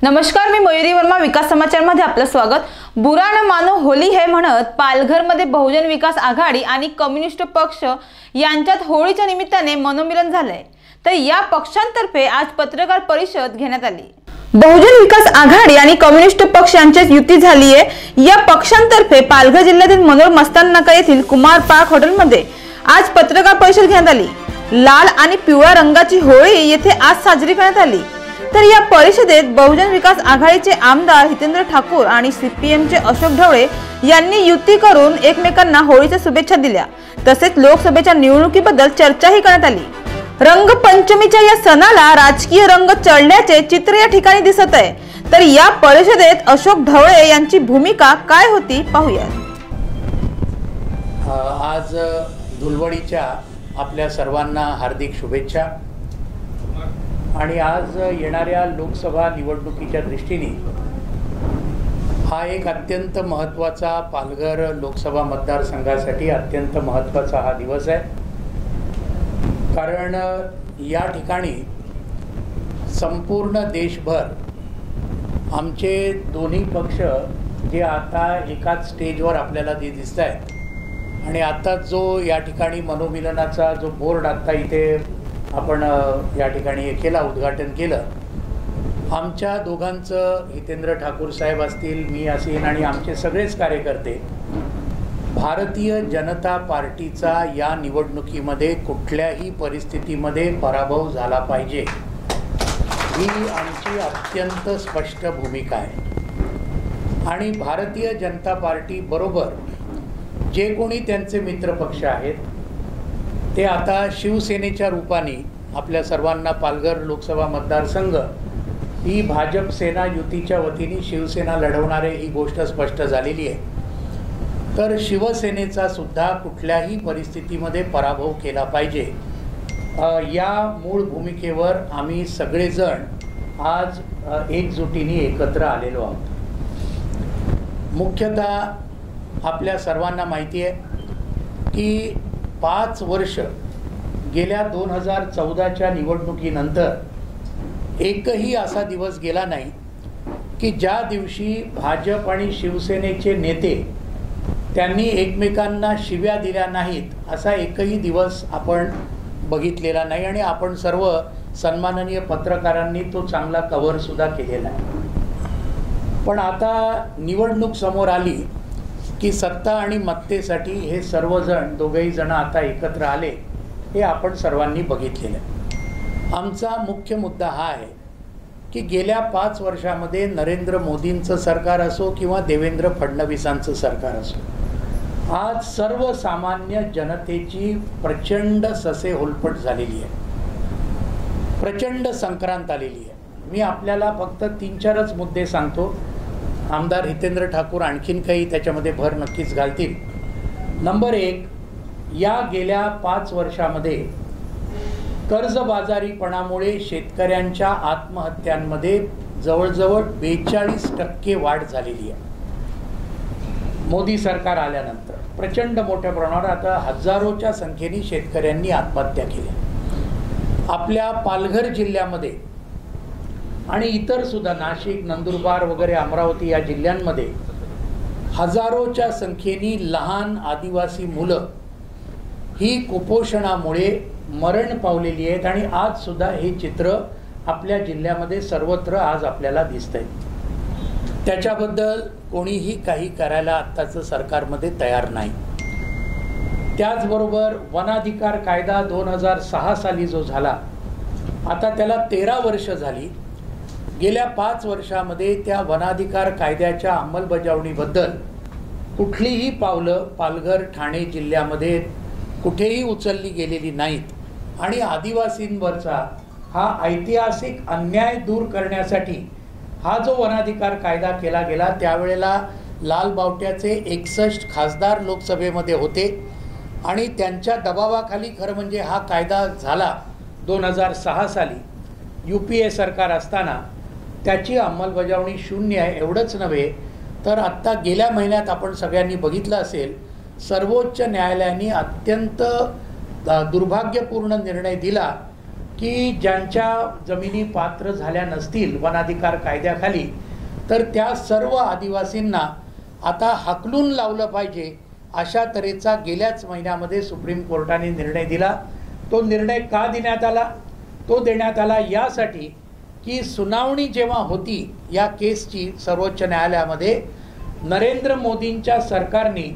नमस्कार, मी मयुरी वर्मा. विकास समाचार मध्ये आपलं स्वागत. बुरा न मानो होली है म्हणत पालघर मध्ये बहुजन विकास आघाडी आणि कम्युनिस्ट पक्ष यांच्यात होळीच्या निमित्ताने मनोमिलन झालंय. तर या पक्षांतर्फे आज पत्रकार परिषद घेण्यात आली. बहुजन विकास आघाडी आणि कम्युनिस्ट पक्ष यांच्यात युती झाली आहे. या पक्षांतर्फे पालघर जिल्ह्यातील मनोर मस्तान नाका येथील कुमार पार्क हॉटेलमध्ये आज पत्रकार परिषद घेण्यात आली. लाल आणि पिवळ्या रंगाची होळी येथे आज साजरी करण्यात आली. तर या परिषदेत बहुजन विकास आघाडीचे आमदार हितेंद्र ठाकूर आणि सीपीएमचे अशोक ढवळे यांनी युती करून एकमेकांना होळीच्या शुभेच्छा दिल्या. तसेच लोकसभेच्या निवडणुकीबद्दल चर्चाही करण्यात आली. रंगपंचमीच्या या सणाला राजकीय रंग चढल्याचे चित्र या ठिकाणी दिसत आहे. तर या परिषदेत अशोक ढवळे यांची भूमिका काय होती पाहूया. आज धुलवडीच्या आपल्या सर्वांना हार्दिक शुभेच्छा. आणि आज येणाऱ्या लोकसभा निवडणुकीच्या दृष्टीने हा एक अत्यंत महत्त्वाचा पालघर लोकसभा मतदारसंघासाठी अत्यंत महत्त्वाचा हा दिवस आहे. कारण या ठिकाणी संपूर्ण देशभर आमचे दोन्ही पक्ष जे आता एकाच स्टेजवर आपल्याला दिसत आहेत आणि आता जो या ठिकाणी मनोमिलनाचा जो बोर्ड आत्ता इथे आपण या ठिकाणी हे केला, उद्घाटन केलं. आमच्या दोघांचं हितेंद्र ठाकूर साहेब असतील, मी असेल आणि आमचे सगळेच कार्यकर्ते भारतीय जनता पार्टीचा या निवडणुकीमध्ये कुठल्याही परिस्थितीमध्ये पराभव झाला पाहिजे ही आमची अत्यंत स्पष्ट भूमिका आहे. आणि भारतीय जनता पार्टी बरोबर जे कोणी त्यांचे मित्रपक्ष आहेत ते आता शिवसेनेच्या रूपाने आपल्या सर्वांना पालघर लोकसभा मतदारसंघ ही भाजप सेना युतीच्या वतीने शिवसेना लढवणारे ही गोष्ट स्पष्ट झालेली आहे. तर शिवसेनेचा सुद्धा कुठल्याही परिस्थितीमध्ये पराभव केला पाहिजे या मूळ भूमिकेवर आम्ही सगळेजण आज एकजुटीने एकत्र आलेलो आहोत. मुख्यतः आपल्या सर्वांना माहिती आहे की 5 वर्ष गेल्या 2014च्या निवडणुकीनंतर एकही असा दिवस गेला नाही की ज्या दिवशी भाजप आणि शिवसेनेचे नेते त्यांनी एकमेकांना शिव्या दिल्या नाहीत असा एकही दिवस आपण बघितलेला नाही. आणि आपण सर्व सन्माननीय पत्रकारांनी तो चांगला कव्हरसुद्धा केलेला आहे. पण आता निवडणूक समोर आली की सत्ता आणि मत्तेसाठी हे सर्वजण दोघेही जण आता एकत्र आले हे आपण सर्वांनी बघितलेलं आहे. आमचा मुख्य मुद्दा हा आहे की गेल्या 5 वर्षामध्ये नरेंद्र मोदींचं सरकार असो किंवा देवेंद्र फडणवीसांचं सरकार असो, आज सर्वसामान्य जनतेची प्रचंड ससे होलपट झालेली आहे, प्रचंड संक्रांत आलेली आहे. मी आपल्याला फक्त 3-4च मुद्दे सांगतो. आमदार हितेंद्र ठाकूर आणखीन काही त्याच्यामध्ये भर नक्कीच घालतील. नंबर 1, या गेल्या 5 वर्षामध्ये कर्जबाजारीपणामुळे शेतकऱ्यांच्या आत्महत्यांमध्ये जवळजवळ 42% वाढ झालेली आहे. मोदी सरकार आल्यानंतर प्रचंड मोठ्या प्रमाणावर आता हजारोच्या संख्येने शेतकऱ्यांनी आत्महत्या केल्या. आपल्या पालघर जिल्ह्यामध्ये आणि इतर सुद्धा नाशिक, नंदुरबार वगैरे अमरावती या जिल्ह्यांमध्ये हजारोच्या संख्येने लहान आदिवासी मुलं ही कुपोषणामुळे मरण पावलेली आहेत. आणि आज सुद्धा हे चित्र आपल्या जिल्ह्यामध्ये सर्वत्र आज आपल्याला दिसतंय. त्याच्याबद्दल कोणीही काही करायला आत्ताचं सरकारमध्ये तयार नाही. त्याचबरोबर वनाधिकार कायदा 2006 साली जो झाला, आता त्याला 13 वर्ष झाली. गेल्या 5 वर्षामध्ये त्या वनाधिकार कायद्याच्या अंमलबजावणीबद्दल कुठलीही पावलं पालघर, ठाणे जिल्ह्यामध्ये कुठेही उचलली गेलेली नाहीत. आणि आदिवासींवरचा हा ऐतिहासिक अन्याय दूर करण्यासाठी हा जो वनाधिकार कायदा केला गेला, त्यावेळेला लाल बावट्याचे 61 खासदार लोकसभेमध्ये होते आणि त्यांच्या दबावाखाली खरं म्हणजे हा कायदा झाला 2006 साली. UPA सरकार असताना त्याची अंमलबजावणी शून्य आहे. एवढंच नव्हे तर आत्ता गेल्या महिन्यात आपण सगळ्यांनी बघितलं असेल, सर्वोच्च न्यायालयाने अत्यंत दुर्भाग्यपूर्ण निर्णय दिला की ज्यांच्या जमिनी पात्र झाल्या नसतील वनाधिकार कायद्याखाली, तर त्या सर्व आदिवासींना आता हाकलून लावलं पाहिजे अशा तऱ्हेचा गेल्याच महिन्यामध्ये सुप्रीम कोर्टाने निर्णय दिला. तो निर्णय का देण्यात आला? तो देण्यात आला यासाठी की सुनावणी जेव्हा होती या केसची सर्वोच्च न्यायालयामध्ये, नरेंद्र मोदींच्या सरकारने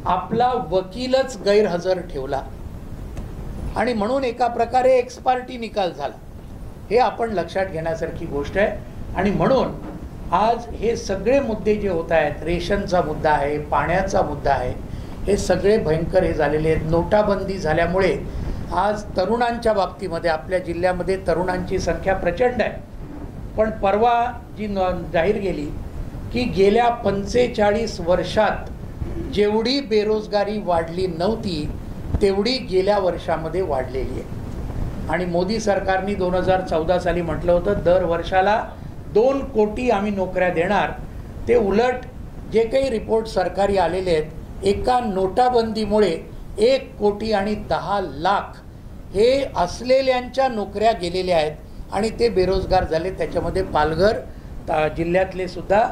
आपला वकीलच गैरहजर ठेवला आणि म्हणून एका प्रकारे एक्स पार्टी निकाल झाला. हे आपण लक्षात घेण्यासारखी गोष्ट आहे. आणि म्हणून आज हे सगळे मुद्दे जे होत आहेत, रेशनचा मुद्दा आहे, पाण्याचा मुद्दा आहे, हे सगळे भयंकर हे झालेले आहेत. नोटाबंदी झाल्यामुळे आज तरुणांच्या बाबतीमध्ये आपल्या जिल्ह्यामध्ये तरुणांची संख्या प्रचंड आहे. पण परवा जी जाहीर गेली की गेल्या 45 वर्षात जेवढी बेरोजगारी वाढली नव्हती तेवढी गेल्या वर्षामध्ये वाढलेली आहे. आणि मोदी सरकारने 2014 साली म्हटलं होतं दर वर्षाला 2 कोटी आम्ही नोकऱ्या देणार. ते उलट जे काही रिपोर्ट सरकारी आलेले आहेत, एका नोटाबंदीमुळे 1 कोटी आणि 10 लाख हे असलेल्यांच्या नोकऱ्या गेलेल्या आहेत आणि ते बेरोजगार झाले. त्याच्यामध्ये पालघर जिल्ह्यातले सुद्धा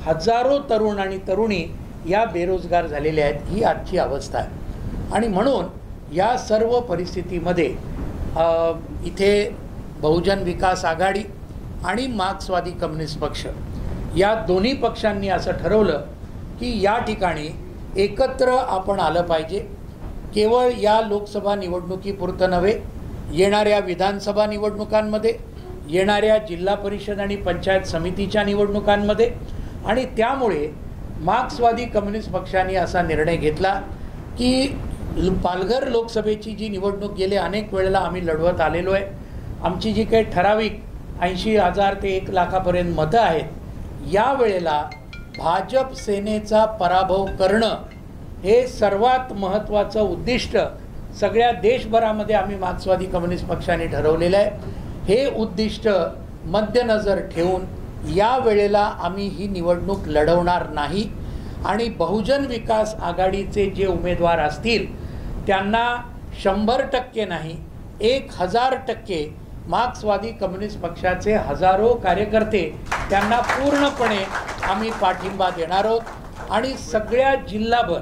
हजारो तरुण आणि तरुणी या बेरोजगार झालेले आहेत. ही आजची अवस्था आहे. आणि म्हणून या सर्व परिस्थितीमध्ये इथे बहुजन विकास आघाडी आणि मार्क्सवादी कम्युनिस्ट पक्ष या दोन्ही पक्षांनी असं ठरवलं की या ठिकाणी एकत्र आपण आलं पाहिजे. केवळ या लोकसभा निवडणुकीपुरतं नव्हे, येणाऱ्या विधानसभा निवडणुकांमध्ये, येणाऱ्या जिल्हा परिषद आणि पंचायत समितीच्या निवडणुकांमध्ये. आणि त्यामुळे मार्क्सवादी कम्युनिस्ट पक्षाने असा निर्णय घेतला की पालघर लोकसभेची जी निवडणूक गेले अनेक वेळेला आम्ही लढवत आलेलो आहे, आमची जी काही ठराविक 80,000 ते 1 लाखापर्यंत मतं आहेत, या वेळेला भाजप सेनेचा पराभव करणं हे सर्वात महत्त्वाचं उद्दिष्ट सगळ्या देशभरामध्ये आम्ही मार्क्सवादी कम्युनिस्ट पक्षाने ठरवलेलं आहे. हे उद्दिष्ट मध्यनजर ठेवून या वेळेला आम्ही ही निवडणूक लढवणार नाही. आणि बहुजन विकास आघाडीचे जे उमेदवार असतील त्यांना 100% नाही, 1000% मार्क्सवादी कम्युनिस्ट पक्षाचे हजारो कार्यकर्ते त्यांना पूर्णपणे आम्ही पाठिंबा देणार आहोत. आणि सगळ्या जिल्हाभर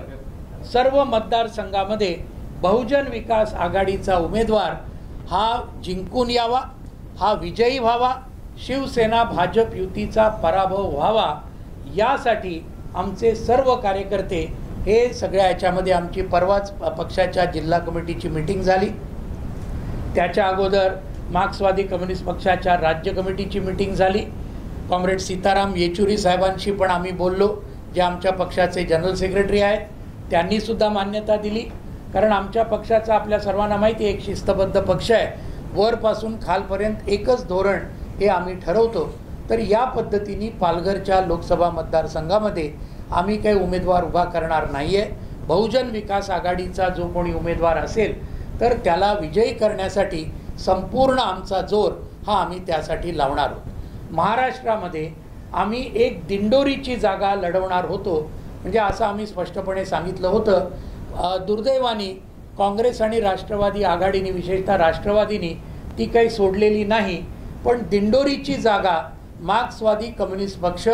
सर्व मतदारसंघामध्ये बहुजन विकास आघाडीचा उमेदवार हा जिंकून यावा, हा विजयी व्हावा, शिवसेना भाजप युतीचा पराभव व्हावा, यासाठी आमचे सर्व कार्यकर्ते हे सगळ्या याच्यामध्ये आमची परवाच पक्षाच्या जिल्हा कमिटीची मीटिंग झाली. त्याच्या अगोदर मार्क्सवादी कम्युनिस्ट पक्षाच्या राज्य कमिटीची मीटिंग झाली. कॉम्रेड सीताराम येचुरी साहेबांशी पण आम्ही बोललो, जे आमच्या पक्षाचे जनरल सेक्रेटरी आहेत. त्यांनीसुद्धा मान्यता दिली, कारण आमच्या पक्षाचा आपल्या सर्वांना माहिती आहे एक शिस्तबद्ध पक्ष आहे. वरपासून खालपर्यंत एकच धोरण हे आम्ही ठरवतो. तर या पद्धतीने पालघरच्या लोकसभा मतदारसंघामध्ये आम्ही काही उमेदवार उभा करणार नाही आहे. बहुजन विकास आघाडीचा जो कोणी उमेदवार असेल तर त्याला विजयी करण्यासाठी संपूर्ण आमचा जोर हा आम्ही त्यासाठी लावणार आहोत. महाराष्ट्रामध्ये आम्ही एक दिंडोरीची जागा लढवणार होतो, म्हणजे असं आम्ही स्पष्टपणे सांगितलं होतं. दुर्दैवाने काँग्रेस आणि राष्ट्रवादी आघाडीने, विशेषतः राष्ट्रवादीने ती काही सोडलेली नाही. पण दिंडोरीची जागा मार्क्सवादी कम्युनिस्ट पक्ष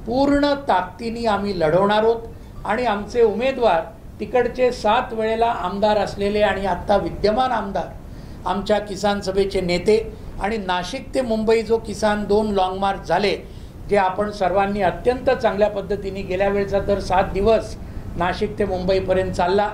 पूर्ण ताकदीने आम्ही लढवणार आहोत. आणि आमचे उमेदवार तिकडचे 7 वेळेला आमदार असलेले आणि आत्ता विद्यमान आमदार आमच्या किसान सभेचे नेते, आणि नाशिक ते मुंबई जो किसान 2 लॉंग मार्च झाले, जे आपण सर्वांनी अत्यंत चांगल्या पद्धतीने, गेल्या वेळेचा तर 7 दिवस नाशिक ते मुंबईपर्यंत चालला,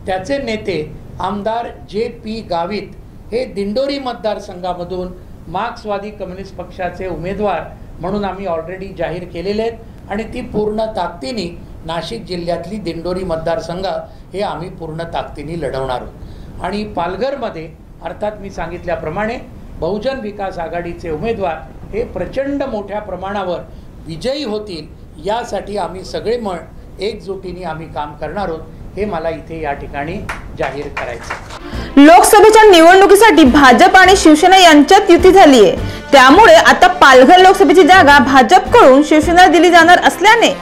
त्याचे नेते आमदार जे.पी. गावित हे दिंडोरी मतदारसंघामधून मार्क्सवादी कम्युनिस्ट पक्षाचे उमेदवार म्हणून आम्ही ऑलरेडी जाहीर केलेले आहेत. आणि ती पूर्ण ताकदीने नाशिक जिल्ह्यातली दिंडोरी मतदारसंघ हे आम्ही पूर्ण ताकदीने लढवणार आहोत. आणि पालघरमध्ये अर्थात मी सांगितल्याप्रमाणे बहुजन विकास आघाडीचे उमेदवार हे प्रचंड मोठ्या प्रमाणावर विजयी होतील, यासाठी आम्ही सगळे एकजुटीने आम्ही काम करणार आहोत. हे मला इथे या ठिकाणी जाहीर करायचं. लोकसभेच्या निवडणुकीसाठी भाजप आणि शिवसेना यांच्यात युती झाली आहे. त्यामुळे आता पालघर लोकसभेची जागा भाजपकडून शिवसेनेला दिली जाणार असल्याने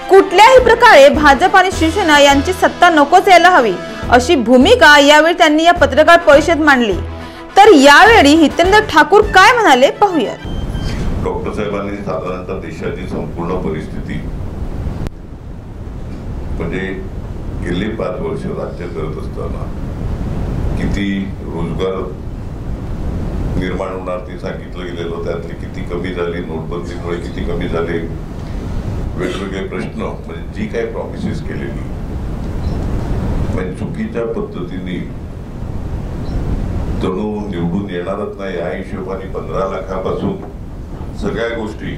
कुठल्याही प्रकारे भाजप आणि शिवसेना यांची सत्ता नकोच यायला हवी, अशी भूमिका यावेळी त्यांनी या पत्रकार परिषदेत मांडली. तर यावेळी हितेंद्र ठाकूर काय म्हणाले पाहूयात. डॉक्टर साहेबांनी साधारणतः देशाची संपूर्ण परिस्थिती म्हणजे गेली 5 वर्ष राज्य करत असताना किती रोजगार निर्माण होणार ते सांगितलं गेलेलं, त्यातली किती कमी झाली, नोटबंदीमुळे किती कमी झाले, वेगवेगळे प्रश्न म्हणजे जी काही प्रॉमिसेस केलेली म्हणजे चुकीच्या पद्धतीने जणू निवडून येणारच नाही या हिशोबाने 15 लाखापासून सगळ्या गोष्टी.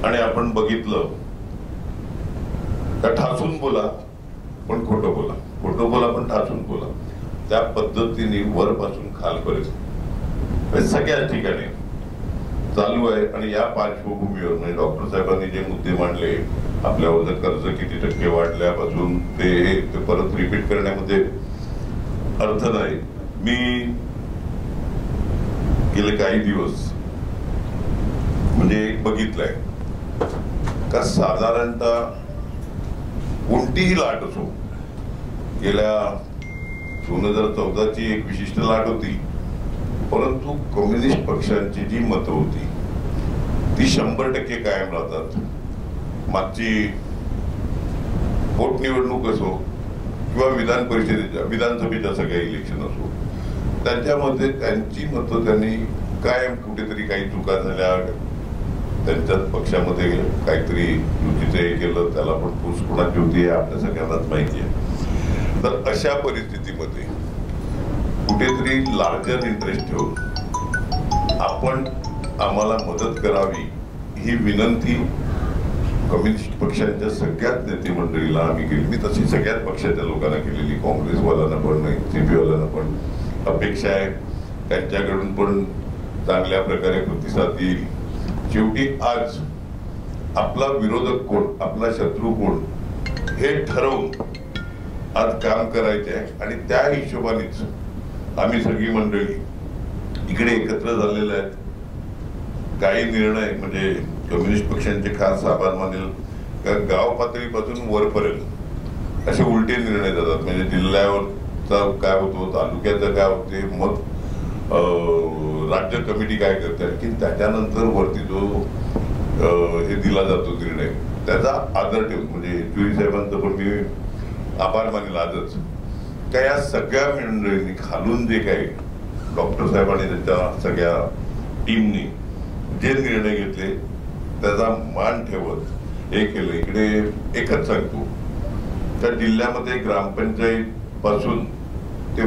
आणि आपण बघितलं का ठासून बोला पण खोटं बोला, खोटं बोला पण ठासून बोला, त्या पद्धतीने वरपासून खालपर्यंत सगळ्याच ठिकाणी चालू आहे. आणि या पार्श्वभूमीवर म्हणजे डॉक्टर साहेबांनी जे मुद्दे मांडले, आपल्यावरचं कर्ज किती टक्के वाढल्यापासून ते परत रिपीट करण्यामध्ये अर्थ नाही. मी गेले काही दिवस म्हणजे बघितलंय का साधारणतः कोणतीही लाट असो, गेल्या 2014ची एक विशिष्ट लाट होती, परंतु कम्युनिस्ट पक्षांची जी मतं होती ती 100% कायम राहतात. मागची पोटनिवडणूक असो किंवा विधान परिषदेच्या विधानसभेच्या सगळ्या इलेक्शन असो, त्यांच्यामध्ये त्यांची मतं त्यांनी कायम कुठेतरी काही चुका झाल्या, त्यांच्याच पक्षामध्ये काहीतरी चुकीचं हे केलं, त्याला पण फूस कोणाची होती हे आपल्या सगळ्यांनाच माहिती आहे. तर अशा परिस्थितीमध्ये कुठेतरी लार्जर इंटरेस्ट ठेवून आपण आम्हाला मदत करावी ही विनंती कम्युनिस्ट पक्षांच्या सगळ्याच नेते मंडळीला आम्ही केली. मी तशी सगळ्याच पक्षाच्या लोकांना केलेली, काँग्रेसवाल्यांना पण नाही, CPI पण अपेक्षा आहे त्यांच्याकडून पण चांगल्या प्रकारे प्रतिसाद येईल. शेवटी आज आपला विरोधक कोण, आपला शत्रू कोण हे ठरवून आज काम करायचे आहे. आणि त्या हिशोबानेच आम्ही सगळी मंडळी इकडे एकत्र झालेले आहेत. काही निर्णय म्हणजे कम्युनिस्ट पक्षांचे खास आभार मानेल का गाव पातळीपासून वरपर्यंत असे उलटे निर्णय जातात. म्हणजे जिल्ह्यावरचा काय होतो, तालुक्याचं काय होते, मग राज्य कमिटी काय करते, आणखी त्याच्यानंतर वरती जो हे दिला जातो निर्णय त्याचा आदर ठेवून म्हणजे येचुरी साहेबांचं पण मी आभार मानेल आजच का या सगळ्या मंडळींनी खालून जे काही डॉक्टर साहेबांनी त्यांच्या सगळ्या टीमनी जे निर्णय घेतले त्याचा मान ठेवत हे केलं. इकडे एकच सांगतो त्या जिल्ह्यामध्ये ग्रामपंचायत पासून ते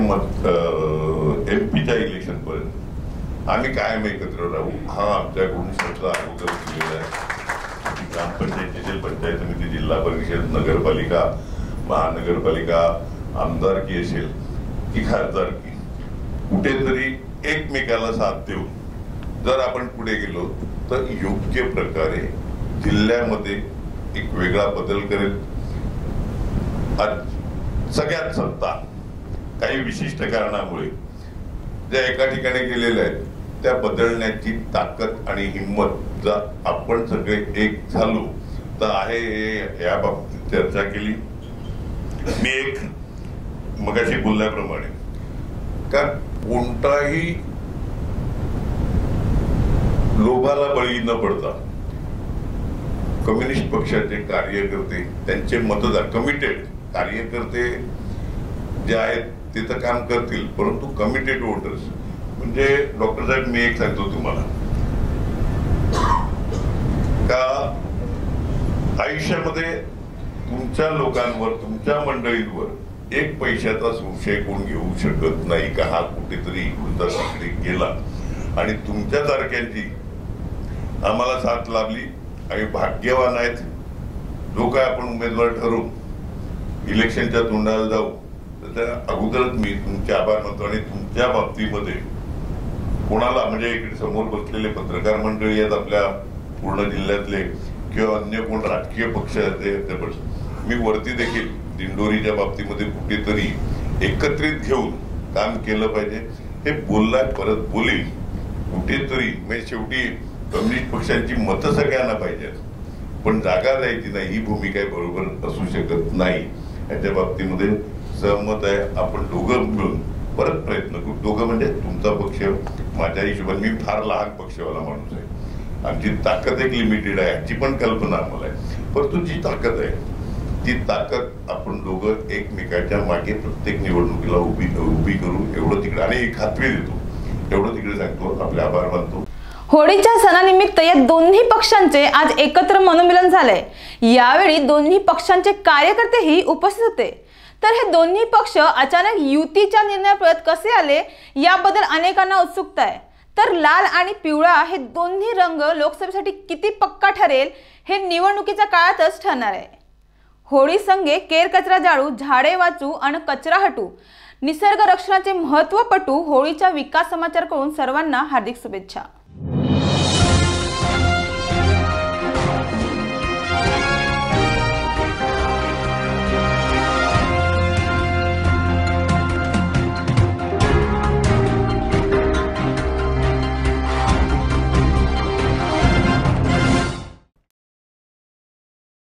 MP इलेक्शन पर्यंत आम्ही कायम एकत्र राहू हा आमच्याकडून शब्द अगोदर दिलेला आहे. ग्रामपंचायतीतील पंचायत समिती, जिल्हा परिषद, नगरपालिका, महानगरपालिका, आमदारकी असेल की खासदारकी, कुठेतरी एकमेकाला साथ देऊन जर आपण पुढे गेलो तर योग्य प्रकारे जिल्ह्यामध्ये एक वेगळा बदल करेल. आज सगळ्यात सत्ता काही विशिष्ट कारणामुळे ज्या एका ठिकाणी गेलेल्या आहेत त्या बदलण्याची ताकद आणि हिंमत जर आपण सगळे एक झालो तर आहे. या बाबतीत चर्चा केली. मी एक मगाशी बोलल्याप्रमाणे का कोणताही लोभाला बळी न पडता कम्युनिस्ट पक्षाचे कार्यकर्ते, त्यांचे मतदार, कमिटेड कार्यकर्ते जे आहेत ते तर काम करतील, परंतु कमिटेड वोटर्स म्हणजे डॉक्टर साहेब मी एक सांगतो तुम्हाला का आयुष्यामध्ये तुमच्या लोकांवर, तुमच्या मंडळींवर एक पैशाचा संशय कोण घेऊ शकत नाही का हा कुठेतरी इकडून तिकडे गेला आणि तुमच्या तारख्यांची आम्हाला साथ लाभली. आम्ही भाग्यवान आहेत. जो काय आपण उमेदवार ठरवू इलेक्शनच्या तोंडाला जाऊ तर त्या अगोदरच मी तुमचे आभार मानतो. आणि तुमच्या बाबतीमध्ये कोणाला म्हणजे इकडे समोर बसलेले पत्रकार मंडळी आहेत आपल्या पूर्ण जिल्ह्यातले किंवा अन्य कोण राजकीय पक्ष आहेत, मी वरती देखील दिंडोरीच्या बाबतीमध्ये कुठेतरी एकत्रित घेऊन काम केलं पाहिजे हे बोललाय, परत बोलेल. कुठेतरी म्हणजे शेवटी कम्युनिस्ट पक्षांची मतं सगळ्यांना पाहिजेत पण जागा द्यायची नाही ही भूमिका बरोबर असू शकत नाही. याच्या बाबतीमध्ये सहमत आहे. आपण दोघं मिळून परत प्रयत्न करू. दोघं म्हणजे तुमचा पक्ष, माझ्या हिशोबाने मी फार लहान पक्षवाला माणूस आहे, आमची ताकद एक लिमिटेड आहे, ह्याची पण कल्पना आम्हाला आहे. परंतु जी ताकद आहे ती ताकद आपण दोघं एकमेकाच्या मागे प्रत्येक निवडणुकीला उभी करू, एवढं तिकडे, आणि एक खात्री देतो, एवढं तिकडे सांगतो. आपले आभार मानतो. होळीच्या सणानिमित्त या दोन्ही पक्षांचे आज एकत्र मनोमिलन झालंय. यावेळी दोन्ही पक्षांचे कार्यकर्तेही उपस्थित होते. तर हे दोन्ही पक्ष अचानक युतीच्या निर्णयाप्रत कसे आले याबद्दल अनेकांना उत्सुकता आहे. तर लाल आणि पिवळा हे दोन्ही रंग लोकसभेसाठी किती पक्का ठरेल हे निवडणुकीच्या काळातच ठरणार आहे. होळी संगे केर कचरा जाळू, झाडे वाचू आणि कचरा हटू, निसर्ग रक्षणाचे महत्त्व पटू. होळीच्या विकास समाचारकडून सर्वांना हार्दिक शुभेच्छा.